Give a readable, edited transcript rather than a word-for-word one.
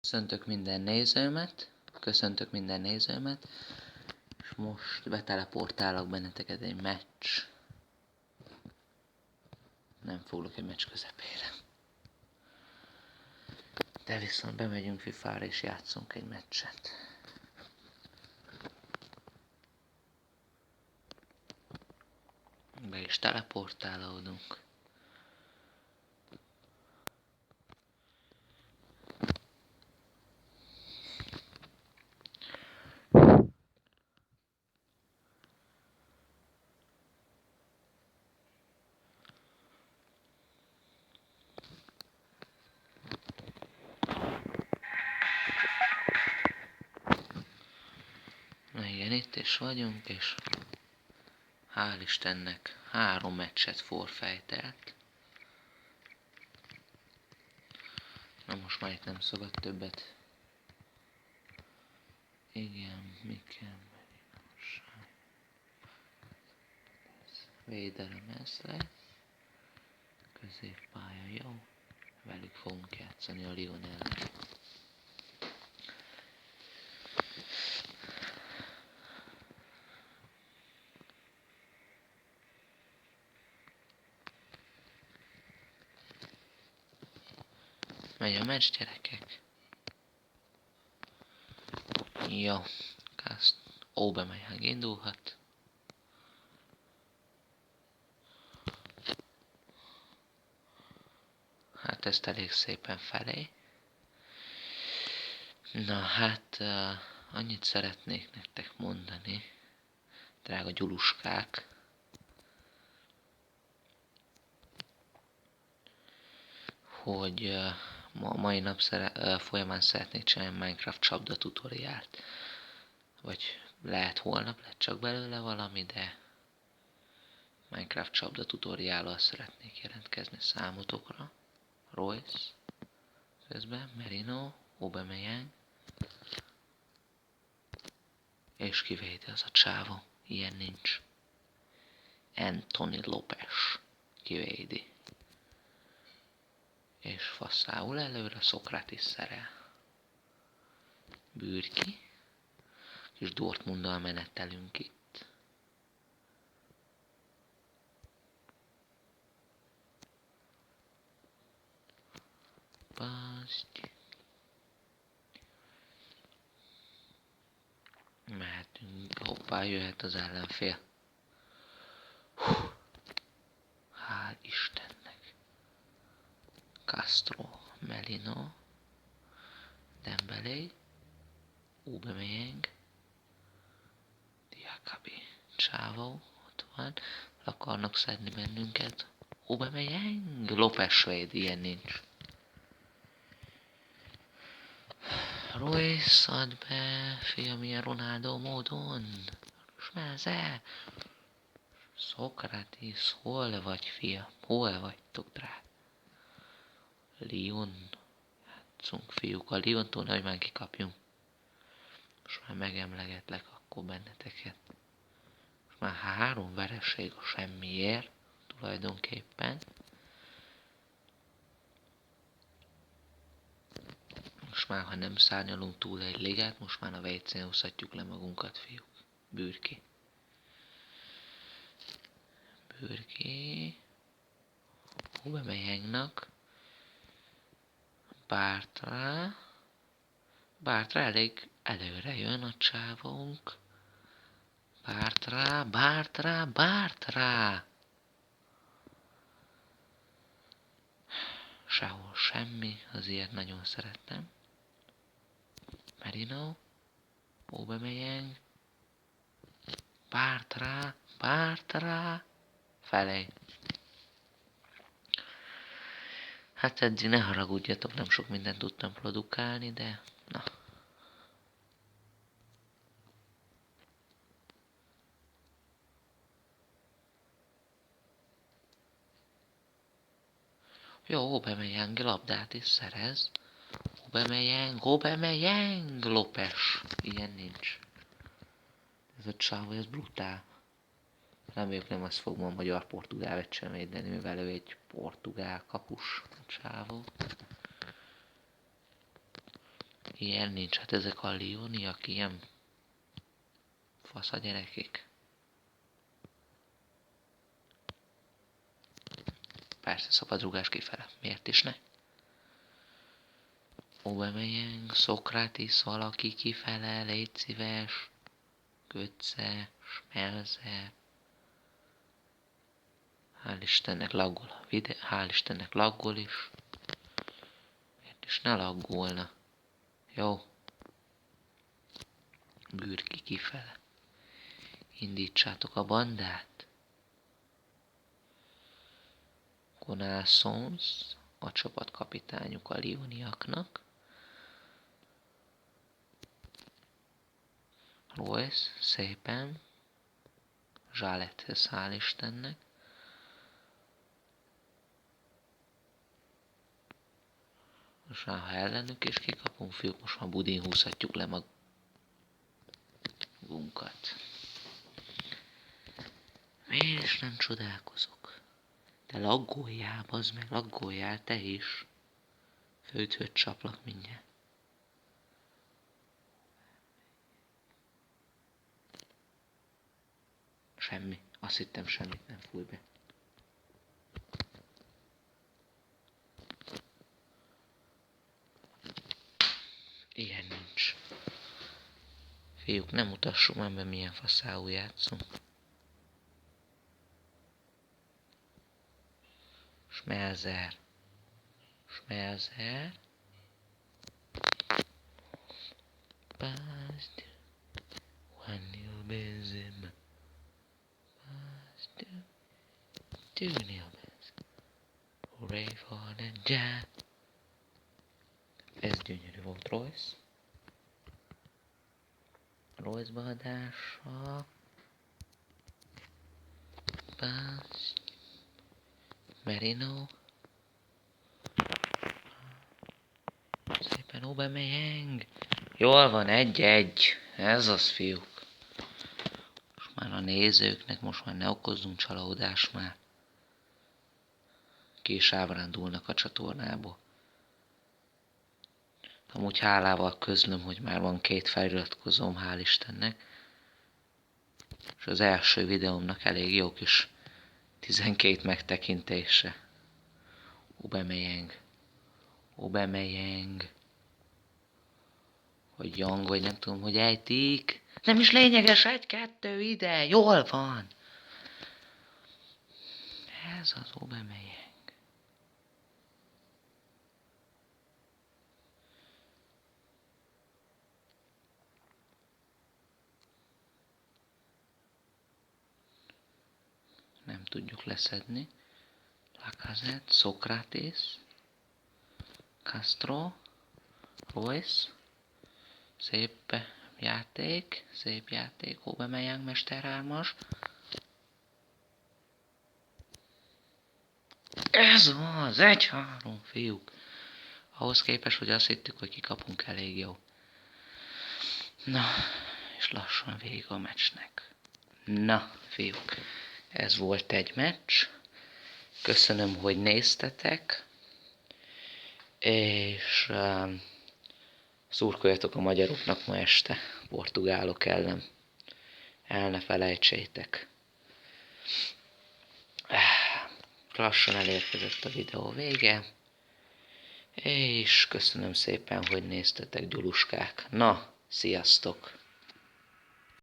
Köszöntök minden nézőmet, és most beteleportálok benneteket egy meccs. Nem foglak egy meccs közepére. De viszont bemegyünk FIFA-ra és játszunk egy meccset. Be is teleportálódunk. Na igen, itt is vagyunk, és hál' Istennek 3 meccset forfejtelt. Na most már itt nem szabad többet. Igen, mi kell? Védelem ez lesz. Középpálya jó. Velük fogunk játszani a Lyon ellen. Megy a meccs, gyerekek. Jó. Aubameyang indulhat. Hát ezt elég szépen felé. Na hát, annyit szeretnék nektek mondani, drága gyuluskák, hogy ma mai nap folyamán szeretnék csinálni Minecraft csapda tutoriált. Vagy lehet holnap lett csak belőle valami, de Minecraft csapda tutoriállal szeretnék jelentkezni számotokra. Royce, közben Merino, Aubameyang, és kivédi az a csávó, ilyen nincs. Anthony Lopes kivédi. És fasszául előre Szokratis szerel. Bürki. Kis Dortmunddal menetelünk itt. Baszty. Mehetünk. Hoppá, jöhet az ellenfél. Hál' Istennek. Castro, Melino, Dembélé, Aubameyang, Diakabi, Csávó, ott van, le akarnak szedni bennünket. Aubameyang, Lopes svéd, ilyen nincs. Royce, add be, fiam, ilyen Ronaldo módon. Smeze. Szokratis, hol vagy, fiam? Hol vagytok, drág? Lyon. Játszunk, fiúk. A Lyontól nehogy már kikapjunk. Most már megemlegetlek akkor benneteket. Most már 3 vereség a semmiért, tulajdonképpen. Most már, ha nem szárnyalunk túl egy ligát, most már a WC-n húzhatjuk le magunkat, fiúk. Bürki. Aubameyangnak. Bartra elég előre jön a csávónk. Bartra. Sehol semmi, az ilyet nagyon szerettem. Merino, Aubameyang, Bartra, felé. Hát eddig ne haragudjatok, nem sok mindent tudtam produkálni, de na. Jó, Aubameyang labdát is szerez. Aubameyang, Lopes. Ilyen nincs. Ez a csávó, ez brutál. Reméljük nem azt fog ma a magyar-portugál meccsen védeni, mivel ő egy portugál kapus csávó. Ilyen nincs, hát ezek a lioniak ilyen fasz a gyerekek. Persze szabadrugás kifele, miért is ne? Aubameyang, Szokratis, valaki kifele, légy szíves. Götze, Schmelzer. Hál' Istennek laggol a videó, hál' Istennek laggol is. Miért is ne laggolna? Jó. Bürki kifele. Indítsátok a bandát. Konászons, a csapatkapitányuk a lioniaknak. Royce, szépen. Zsálethez, hál' Istennek. Most már, ha ellenük is kikapunk, fiúk, most már budin húzhatjuk le magunkat. Miért is nem csodálkozok? De laggoljál, bazd meg, laggoljál te is. Főthöt csaplak mindjárt. Semmi. Azt hittem, semmit nem fúj be. Ilyen nincs. Fiúk, nem mutassuk már be, milyen faszául játszunk. Schmelzer. Schmelzer. Bast. Juanil Benzema. Bast. Tűnél Benzema. Hooray for the jazz. Ez gyönyörű volt, Royce. Royce beadása. Bast. Merino. Szépen Aubameyang. Jól van, 1-1. Ez az, fiúk. Most már a nézőknek most már ne okozzunk csalódást már. Ki is ábrándulnak a csatornából. Amúgy hálával közlöm, hogy már van 2 feliratkozóm, hál' Istennek. És az első videómnak elég jó kis 12 megtekintése. Aubameyang. Aubameyang. Vagy Young, vagy nem tudom, hogy ejtik. Nem is lényeges, 1-2 ide. Jól van. Ez az Aubameyang. Nem tudjuk leszedni. Lacazette, Szokratis, Castro, Royce. Szép játék, Aubameyang mesterhármas. Ez az, 1-3, fiúk. Ahhoz képest, hogy azt hittük, hogy kikapunk, elég jó. Na, és lassan végig a meccsnek. Na, fiúk, ez volt egy meccs. Köszönöm, hogy néztetek. És szurkoljatok a magyaroknak ma este, portugálok ellen. El ne felejtsétek. Lassan elérkezett a videó vége. És köszönöm szépen, hogy néztetek, gyuluskák. Na, sziasztok!